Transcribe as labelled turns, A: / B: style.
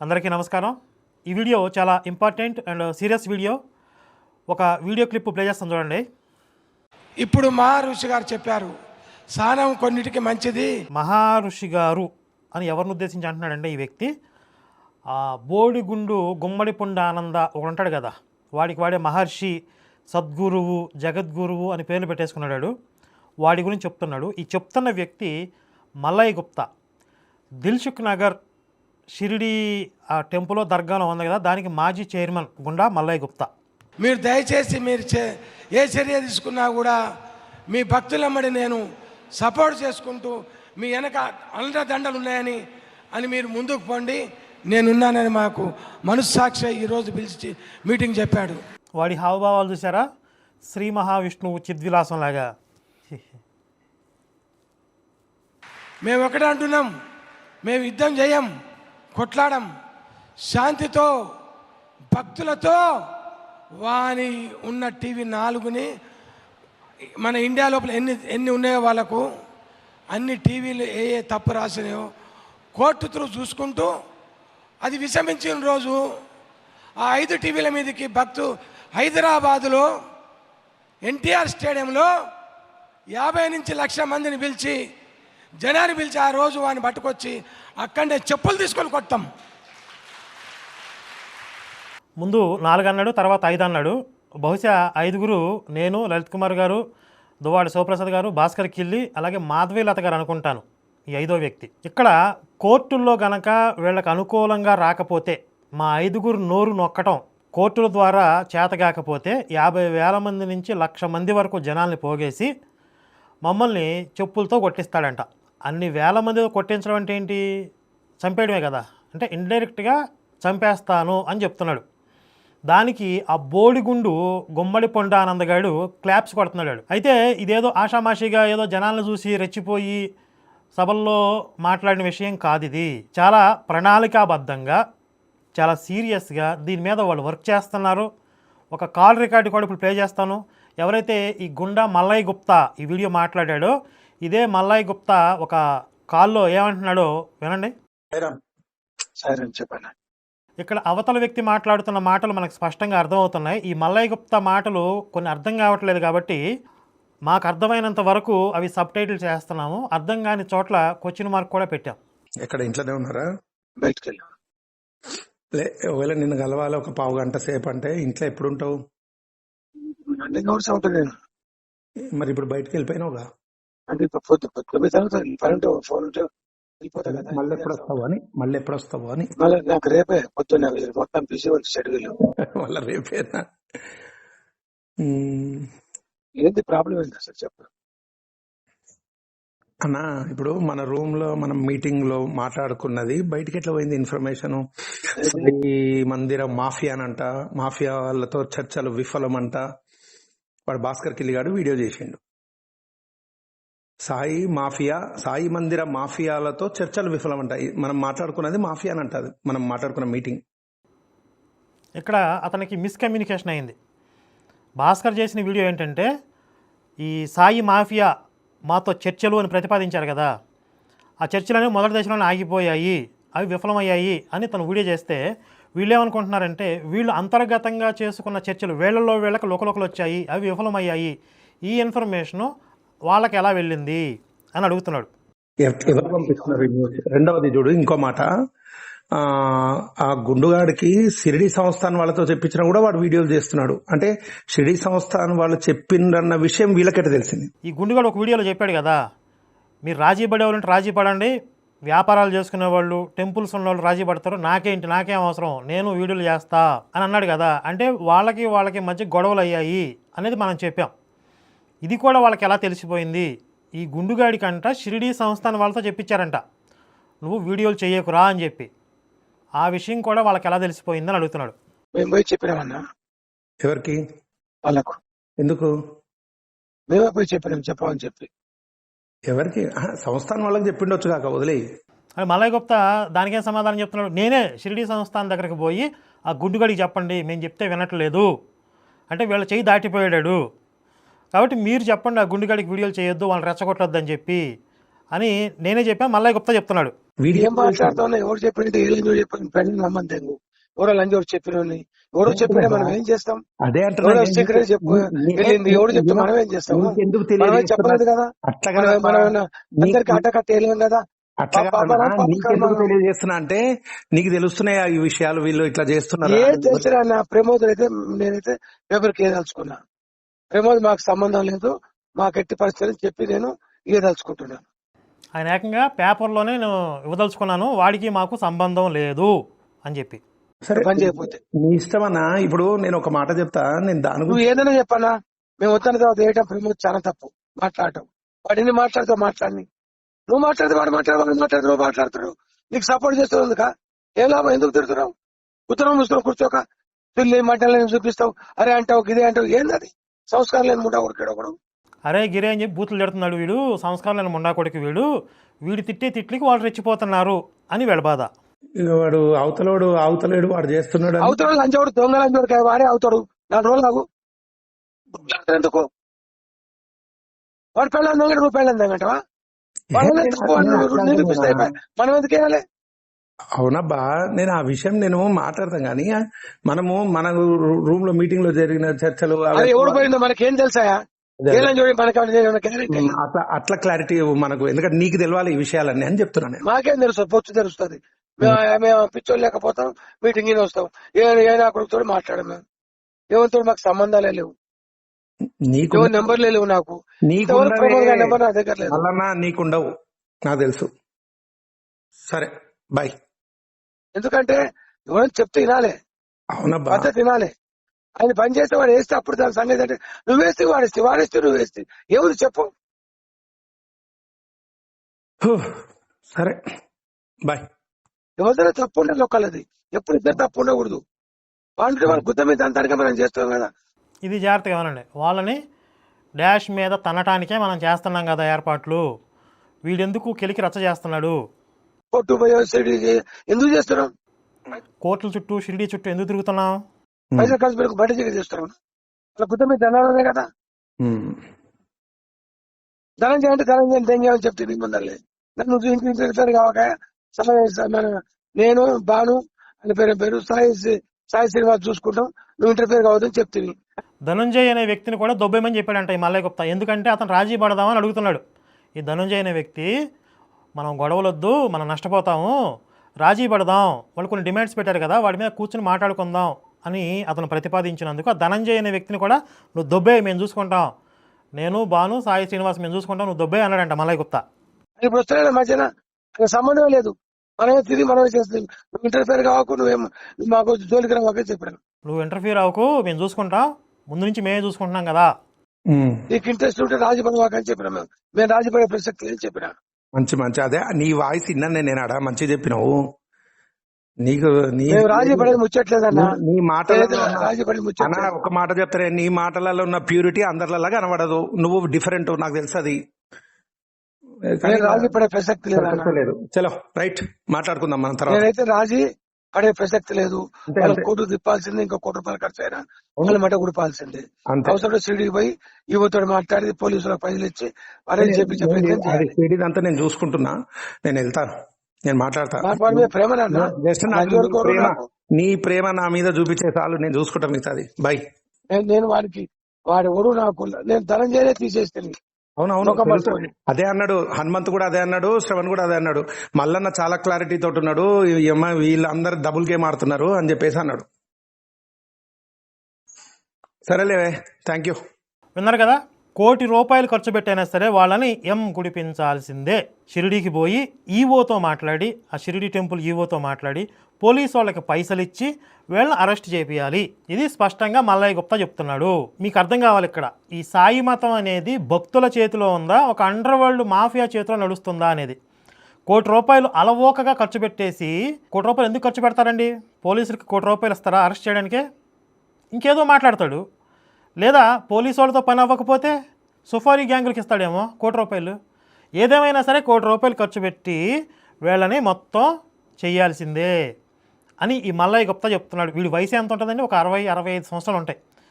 A: అందరికీ నమస్కారం. ఈ వీడియో చాలా ఇంపార్టెంట్ అండ్ సీరియస్ వీడియో. ఒక వీడియో క్లిప్ ప్లే చేస్తాను చూడండి.
B: ఇప్పుడు మహర్షి గారు చెప్పారు, స్నానం కొన్నిటికి మంచిది.
A: మహర్షి గారు అని ఎవరిని ఉద్దేశించి అంటున్నాడంటే ఈ వ్యక్తి బోడిగుండు గుమ్మడి పుండ ఆనంద ఒకడు ఉంటాడు కదా, వాడే మహర్షి, సద్గురువు, జగద్గురువు అని పేర్లు పెట్టేసుకున్నాడు. వాడి గురించి చెప్తున్నాడు. ఈ చెప్తున్న వ్యక్తి మల్లయ్య గుప్తా. దిల్సుఖ్ నగర్ షిరిడి ఆ టెంపుల్లో దర్గాలో ఉంది కదా, దానికి మాజీ చైర్మన్ గుండా మల్లయ్య గుప్తా.
B: మీరు దయచేసి ఏ చర్య తీసుకున్నా కూడా మీ భక్తులమ్మడి నేను సపోర్ట్ చేసుకుంటూ మీ వెనక అండదండలు ఉన్నాయని మీరు ముందుకు పోండి, నేనున్నానని మాకు మనస్సాక్షి ఈరోజు పిలిచి మీటింగ్ చెప్పాడు.
A: వాడి హావభావాలు చూసారా? శ్రీ మహావిష్ణువు చిద్విలాసం లాగా.
B: మేము ఒకటే అంటున్నాం, మేము యుద్ధం చేయం, కొట్లాడం, శాంతితో భక్తులతో. వాని ఉన్న టీవీ 4ని మన ఇండియా లోపల ఎన్ని ఉన్నాయో వాళ్ళకు అన్ని టీవీలు ఏ తప్పు రాసినాయో కోర్టు త్రూ చూసుకుంటూ అది విషమించిన రోజు ఆ 5 టీవీల మీదకి హైదరాబాదులో ఎన్టీఆర్ స్టేడియంలో 50 నుంచి 1,00,000 మందిని పిలిచి జనాన్ని పిలిచి ఆ రోజు వాడిని పట్టుకొచ్చి అక్కడే చెప్పులు తీసుకొని కొట్టాం.
A: ముందు 4 అన్నాడు, తర్వాత 5 అన్నాడు. బహుశా 5గురు నేను, లలిత్ కుమార్ గారు, దువ్వాడి శివప్రసాద్ గారు, భాస్కర్ కిల్లి, అలాగే మాధవీలత గారు అనుకుంటాను ఈ 5వ వ్యక్తి. ఇక్కడ కోర్టుల్లో గనక వీళ్ళకి అనుకూలంగా రాకపోతే, మా 5గురు నోరు నొక్కటం కోర్టుల ద్వారా చేతగాకపోతే 50,000 మంది నుంచి 1,00,000 మంది వరకు జనాల్ని పోగేసి మమ్మల్ని చెప్పులతో కొట్టిస్తాడంట. అన్ని వేల మందితో కొట్టించడం అంటే ఏంటి? చంపేయడమే కదా. అంటే ఇండైరెక్ట్గా చంపేస్తాను అని చెప్తున్నాడు. దానికి ఆ బోడిగుండు గుమ్మడి పొండ ఆనందగాడు క్లాప్స్ కొడుతున్నాడు. అయితే ఇదేదో ఆషామాషిగా ఏదో జనాలను చూసి రెచ్చిపోయి సభల్లో మాట్లాడిన విషయం కాదు. ఇది చాలా ప్రణాళికాబద్ధంగా, చాలా సీరియస్గా దీని మీద వాళ్ళు వర్క్ చేస్తున్నారు. ఒక కాల్ రికార్డు కూడా ఇప్పుడు ప్లే చేస్తాను. ఎవరైతే ఈ గుండా మల్లయ్య గుప్తా ఈ వీడియో మాట్లాడాడో, ఇదే మల్లయ్య గుప్తా ఒక కాల్లో ఏమంటున్నాడో వినండి.
B: చెప్పండి.
A: ఇక్కడ అవతల వ్యక్తి మాట్లాడుతున్న మాటలు మనకు స్పష్టంగా అర్థమవుతున్నాయి. ఈ మల్లయ్య గుప్తా మాటలు కొన్ని అర్థం కావట్లేదు కాబట్టి మాకు అర్థమైనంత వరకు అవి సబ్ టైటిల్ చేస్తున్నాము. అర్థం కాని చోట్ల క్వశ్చన్ మార్క్ కూడా పెట్టాం.
C: ఎక్కడ ఇంట్లోనే ఉన్నారా?
B: బయటకు వెళ్ళి
C: ఒకవేళ నిన్ను కలవాలి ఒక పావు గంట సేపు అంటే ఇంట్లో ఎప్పుడు ఉంటావు? మరి ఇప్పుడు బయటకు వెళ్ళిపోయినావుగా,
B: అంటే ఫోన్ ఉంటే
C: మళ్ళీ ఎప్పుడు వస్తావు అని
B: నాకు రేపే పొద్దున్న మొత్తం బిజీ వర్క్ షెడ్యూల్.
C: మళ్ళీ రేపేనా?
B: ఏంటి ప్రాబ్లం ఏంటి అసలు చెప్పు
C: అన్నా. ఇప్పుడు మన రూమ్ లో మనం మీటింగ్ లో మాట్లాడుకున్నది బయటికి ఎట్లా పోయింది ఇన్ఫర్మేషన్? ఈ మందిరం మాఫియా అనంట, మాఫియా వాళ్ళతో చర్చలు విఫలమంట. వాడు భాస్కర్ కిల్లిగాడు వీడియో చేసిండు. సాయి మందిర మాఫియాలతో చర్చలు విఫలమంట. మనం మాట్లాడుకున్నది మాఫియా అని అంటది, మనం మాట్లాడుకున్న మీటింగ్.
A: ఇక్కడ అతనికి మిస్కమ్యూనికేషన్ అయింది. భాస్కర్ చేసిన వీడియో ఏంటంటే, ఈ సాయి మాఫియా మాతో చర్చలు అని ప్రతిపాదించారు కదా, ఆ చర్చలు మొదటి దశలోనే ఆగిపోయాయి, అవి విఫలమయ్యాయి అని తను వీడియో చేస్తే, వీళ్ళు ఏమనుకుంటున్నారంటే వీళ్ళు అంతర్గతంగా చేసుకున్న చర్చలు వీళ్ళకి లోకలోకలు వచ్చాయి, అవి విఫలమయ్యాయి, ఈ ఇన్ఫర్మేషను వాళ్ళకి ఎలా వెళ్ళింది అని అడుగుతున్నాడు.
C: ఎవరు పంపిస్తున్నారు? రెండవది చూడు, ఇంకో మాట, ఆ గుండుగాడికి షిరిడి సంస్థాన్ వాళ్ళతో చెప్పించినా కూడా వాడు వీడియోలు చేస్తున్నాడు. అంటే షిరిడి సంస్థాన్ వాళ్ళు చెప్పిందన్న విషయం వీళ్ళకైతే తెలిసింది.
A: ఈ గుండుగాడు ఒక వీడియోలో చెప్పాడు కదా, మీరు రాజీ పడేవాళ్ళంటే రాజీ పడండి, వ్యాపారాలు చేసుకునే వాళ్ళు, టెంపుల్స్ ఉన్న వాళ్ళు రాజీ పడతారు, నాకేం అవసరం, నేను వీడియోలు చేస్తా అని అన్నాడు కదా. అంటే వాళ్ళకి మధ్య గొడవలు అయ్యాయి అనేది మనం చెప్పాం. ఇది కూడా వాళ్ళకి ఎలా తెలిసిపోయింది? ఈ గుండుగాడికంట షిరిడి సంస్థాన్ వాళ్ళతో చెప్పించారంట, నువ్వు వీడియోలు చేయకురా అని చెప్పి. ఆ విషయం కూడా వాళ్ళకి ఎలా తెలిసిపోయిందని అడుగుతున్నాడు.
B: మేము పోయి చెప్పినామన్నా.
C: ఎవరికి?
B: వాళ్ళకు.
C: ఎందుకు?
B: మేమే పోయి చెప్పమని చెప్పి.
C: ఎవరికి? సంస్థాన్ వాళ్ళకి చెప్పిండొచ్చు కాక వదిలేయి.
A: అది మల్లయ్య గుప్తా దానికేం సమాధానం చెప్తున్నాడు? నేనే షిరిడి సంస్థాన్ దగ్గరికి పోయి ఆ గుండుగాడికి చెప్పండి, మేము చెప్తే వినట్లేదు అంటే వీళ్ళ చేయి దాటిపోయాడు, కాబట్టి మీరు చెప్పండి ఆ గుండుగాడికి వీడియోలు చేయొద్దు, వాళ్ళని రెచ్చగొట్టొద్దు అని చెప్పి అని నేనే చెప్పాను. మల్లయ్య గుప్తా చెప్తున్నాడు.
C: వీడికి
B: ఏం మాట్లాడుతావు? ఎవరు చెప్పినట్టు ఏ లంజోడు చెప్పిన పెళ్ళి నమ్మంతే ఎవరో లంజోడు చెప్పిన ఎవరో చెప్పినా మనం ఏం చేస్తాం?
C: అదే అంటున్నా
B: ఎవరో
C: నేను.
B: సీక్రెట్ చెప్పు వెళ్ళింది ఎవడు చెప్తే మనం ఏం చేస్తాము?
C: నీకెందుకు
B: మనమే
C: తెలియజేస్తున్నా?
B: చెప్పలేదు కదా,
C: అట్లా
B: మనం
C: కాదమ్మా.
B: మనం అందరికి అడ్డకట్ట వేయలేం కదా.
C: అట్లా
B: పాప
C: కాదన్నా, నీకెందుకు తెలియజేస్తున్నా అంటే నీకు తెలుస్తున్నాయా ఈ విషయాలు, వీళ్ళు ఇట్లా చేస్తున్నారు
B: ఏ చేస్తారా నా ప్రమోద్ అయితే నేనైతే పేపర్కి ఏదలుచుకున్నా. ప్రమోద్ మాకు సంబంధం లేదు, మాకు ఎట్టి పరిస్థితులు చెప్పి నేను ఏదలుచుకుంటున్నాను.
A: ఆయన ఏకంగా పేపర్లోనే నేను ఇవ్వదలుచుకున్నాను, వాడికి మాకు సంబంధం లేదు అని చెప్పి.
C: సరే
B: పని చేయకపోతే
C: నీ ఇష్టమన్నా. ఇప్పుడు నేను ఒక మాట చెప్తా, నేను దాని
B: నువ్వు
C: గురించి
B: ఏదైనా చెప్పన్నా మేము వచ్చిన తర్వాత వేయటం ప్రమోద్ చాలా తప్పు మాట్లాడటం. వాడిని మాట్లాడుతూ మాట్లాడి నువ్వు మాట్లాడితే వాడు మాట్లాడితే నువ్వు మాట్లాడుతున్నావు, నీకు సపోర్ట్ చేస్తున్నావు కా ఏం లాభం? ఎందుకు తిడుతున్నావు? ఉత్తరం చూస్తున్నావు కూర్చోక పిల్లి మంటలను చూపిస్తావు, అరే అంటావు ఇదే అంటావు. ఏంది అది? సంస్కారం లేని ముండా ఒకడు.
A: అరే గిరే అని చెప్పి బూతులు తిడుతున్నాడు వీడు, సంస్కారం లేని ముండా కొడుకు వీడు తిట్టే తిట్లకి వాళ్ళు రెచ్చిపోతున్నారు అని వీళ్ళ బాధ.
C: ఇక వాడు అవతలేడు వాడు చేస్తున్నాడు అని.
B: అవుతాడు లంచోడు, దొంగ లంచోడు వాడే అవుతాడు. 4 రోజులు ఆగు ఎందుకు? వాడు పెళ్ళని దొంగ, నువ్వు పెళ్ళని దొంగంటవా? నిరూపిస్తాయి, మనం ఎందుకు వేయాలి?
C: అవునబ్బా, నేను ఆ విషయం నేను మాట్లాడతాం కానీ మనము మన రూమ్ లో మీటింగ్ లో జరిగిన చర్చలు
B: అది ఎవడు పోయిందో మనకేం తెలుసాయా? చూడండి మనకి
C: అట్లా క్లారిటీ మనకు, ఎందుకంటే నీకు తెలవాలి ఈ విషయాలన్నీ అని చెప్తున్నాను నేను.
B: మాకేం తెలుసు? పొచ్చు తెలుస్తుంది. మేము పిచ్చోళ్ళు లేకపోతాం, మీటింగ్ వస్తాం, ఏనా కొడుకుతో మాట్లాడము. మేము ఏమంతో మాకు సంబంధాలే లేవు,
C: నీకు
B: నెంబర్లే లేవు. నాకు నెంబర్ నా దగ్గర లేదు.
C: అలా నీకుండవు, నాకు తెలుసు. సరే బాయ్.
B: ఎందుకంటే ఎవరైనా చెప్తే వినాలే,
C: అవునబ్బా,
B: పద్ధతి వినాలే. ఆయన పని చేస్తే వాడు వేస్తే అప్పుడు దాని సంగతి అంటే నువ్వు వేస్తే వాడేస్తే నువ్వు వేస్తే ఏముంది చెప్పు.
C: సరే బాయ్.
B: ఎవరిదైనా తప్పు ఉండాలి ఒకళ్ళది, ఎప్పుడు ఇద్దరు తప్పు ఉండకూడదు. వాళ్ళు వాళ్ళ గుద్ద మీద దానికి మనం చేస్తాం కదా.
A: ఇది జాగ్రత్తగా ఏమనండి, వాళ్ళని డాష్ మీద తనటానికే మనం చేస్తున్నాం కదా ఏర్పాట్లు. వీడెందుకు కెలికి రచ్చ చేస్తున్నాడు?
B: కొట్టు పోయి ఎందుకు చేస్తున్నాం?
A: కోర్టుల చుట్టూ షిరిడీ చుట్టూ ఎందుకు తిరుగుతున్నాం?
B: పైసలు ఖర్చు పెట్టుకు బయట దగ్గర చేస్తున్నాం. వాళ్ళ గుద్ద మీద ధనాలనే కదా. ధనంజయ అంటే ధనంజయ తెంగేమని చెప్తే నీ ముందరలే నన్ను ఇంటి కావక నేను బాను అని పేరు సాయి శ్రీనివాస్ చూసుకుంటాం, నువ్వు ఇంటర్ఫేర్ కావద్దని చెప్తుంది.
A: ధనంజయ్ అనే వ్యక్తిని కూడా దొబ్బేమని చెప్పాడంట ఈ మల్లయ్య గుప్తా. ఎందుకంటే అతను రాజీ పడదామని అడుగుతున్నాడు. ఈ ధనంజయ్ అనే వ్యక్తి మనం గొడవలొద్దు, మనం నష్టపోతాము, రాజీ పడదాం, వాళ్ళు కొన్ని డిమాండ్స్ పెట్టారు కదా, వాడి మీద కూర్చొని మాట్లాడుకుందాం అని అతను ప్రతిపాదించినందుకు ఆ ధనంజయ్ అనే వ్యక్తిని కూడా నువ్వు దొబ్బే, మేము చూసుకుంటాం, నేను బాను సాయి శ్రీనివాస్ మేము చూసుకుంటాం, నువ్వు దొబ్బే అన్నాడంట మల్లయ్య గుప్తా.
B: ఇప్పుడు వస్తున్నాడు మధ్యన, సంబంధం లేదు, మనమే తిరిగి మనమే చేస్తాం. నువ్వు ఇంటర్ఫేర్ కావకు, నువ్వేం మాకు జోలికి రావాకే చెప్పాను.
A: నువ్వు ఇంటర్ఫీర్ అవ్వకు, మేము చూసుకుంటాం, ముందు నుంచి మేమే చూసుకుంటున్నాం కదా.
B: నీకు ఇంట్రెస్ట్ ఉంటే రాజీ పడవాకని చెప్పినా, మేము రాజీ పడే ప్రసక్తి అని చెప్పినా.
C: మంచి అదే నీ వాయిస్ విన్నాను నేను ఆడ, మంచిగా చెప్పినావు. నీకు
B: రాజీ పడేది ముచ్చట్లేదన్నా,
C: నీ మాటలలో
B: రాజీ పడేది ముచ్చట.
C: ఒక మాట చెప్తారే, నీ మాటలలో ఉన్న ప్యూరిటీ అందరిలా కనబడదు, నువ్వు డిఫరెంట్, నాకు తెలుసు అది.
B: రాజీ పడే ప్రసక్తి లేదు.
C: చలో రైట్, మాట్లాడుకుందాం మనం తర్వాత.
B: నేనైతే రాజీ పడే ప్రసక్తి లేదు. కోర్టు తిప్పాల్సిందే, ఇంకా ₹1 ఖర్చు అయినా వాళ్ళ మాట గుడిపాల్సిందే. అవసరం సిడీకి పోయి యువతో మాట్లాడి పోలీసులకు పైసలు ఇచ్చి అరేంజ్ చేయించే
C: అంతా నేను చూసుకుంటున్నా, నేను వెళ్తాను, నేను మాట్లాడతాను. నీ ప్రేమ నా మీద చూపించే చాలు, నేను చూసుకుంటాను మిగతాది. బై.
B: నేను వాడి ఒడు నాకు నేను ధనంజయనే తీసేస్తాను.
C: అవునవును, అదే అన్నాడు హనుమంత్ కూడా, అదే అన్నాడు శ్రవణ్ కూడా, అదే అన్నాడు. మల్లన్న చాలా క్లారిటీ తోటి ఉన్నాడు, వీళ్ళందరూ డబుల్ గేమ్ ఆడుతున్నారు అని చెప్పేసి అన్నాడు. సరేలేవే, థ్యాంక్ యూ.
A: విన్నారు కదా, ₹1,00,00,000 ఖర్చు పెట్టైనా సరే వాళ్ళని గుడిపించాల్సిందే. షిరిడీకి పోయి ఈవోతో మాట్లాడి, ఆ షిరిడీ టెంపుల్ ఈవోతో మాట్లాడి పోలీసు వాళ్ళకి పైసలు ఇచ్చి వీళ్ళని అరెస్ట్ చేయాలి. ఇది స్పష్టంగా మల్లయ్య గుప్తా చెప్తున్నాడు. మీకు అర్థం కావాలి, ఇక్కడ ఈ సాయి మతం అనేది భక్తుల చేతిలో ఉందా, ఒక అండర్ వరల్డ్ మాఫియా చేతిలో నడుస్తుందా అనేది. ₹1,00,00,000 అలవోకగా ఖర్చు పెట్టేసి, ₹1,00,00,000 ఎందుకు ఖర్చు పెడతారండి? పోలీసులకి ₹1,00,00,000 ఇస్తారా అరెస్ట్ చేయడానికే? ఇంకేదో మాట్లాడతాడు. లేదా పోలీసు వాళ్ళతో పని అవ్వకపోతే సుఫారీ గ్యాంగులకి ఇస్తాడేమో ₹1,00,00,000. ఏదేమైనా సరే ₹1,00,00,000 ఖర్చు పెట్టి వీళ్ళని మొత్తం చెయ్యాల్సిందే అని ఈ మల్లయ్య గుప్తా చెప్తున్నాడు. వీడి వయసు ఎంత ఉంటుందండి? ఒక 60-65 సంవత్సరాలు ఉంటాయి.